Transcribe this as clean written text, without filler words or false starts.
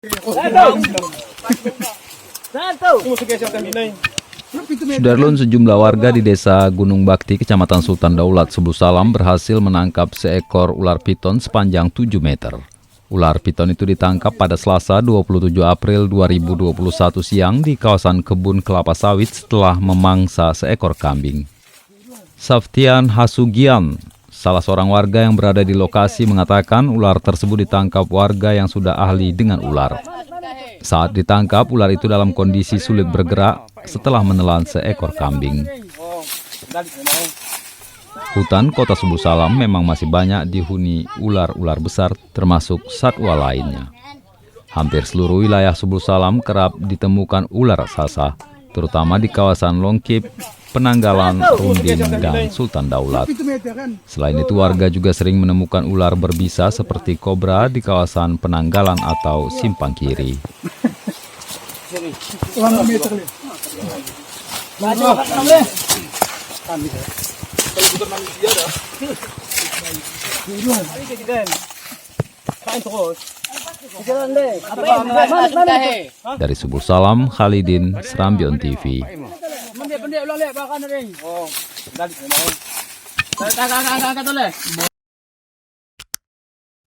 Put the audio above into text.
Sudarlun, sejumlah warga di desa Gunung Bakti, Kecamatan Sultan Daulat, Sebul Salam berhasil menangkap seekor ular piton sepanjang 7 meter. Ular piton itu ditangkap pada Selasa 27 April 2021 siang di kawasan kebun kelapa sawit setelah memangsa seekor kambing. Saftian Hasugian, salah seorang warga yang berada di lokasi, mengatakan ular tersebut ditangkap warga yang sudah ahli dengan ular. Saat ditangkap, ular itu dalam kondisi sulit bergerak setelah menelan seekor kambing. Hutan kota Sebul Salam memang masih banyak dihuni ular-ular besar termasuk satwa lainnya. Hampir seluruh wilayah Sebul Salam kerap ditemukan ular raksasa, terutama di kawasan Longkip, Penanggalan, Rundin, dan Sultan Daulat. Selain itu, warga juga sering menemukan ular berbisa seperti kobra di kawasan Penanggalan atau Simpang Kiri. Dari Sebul Salam, Khalidin, Serambion TV.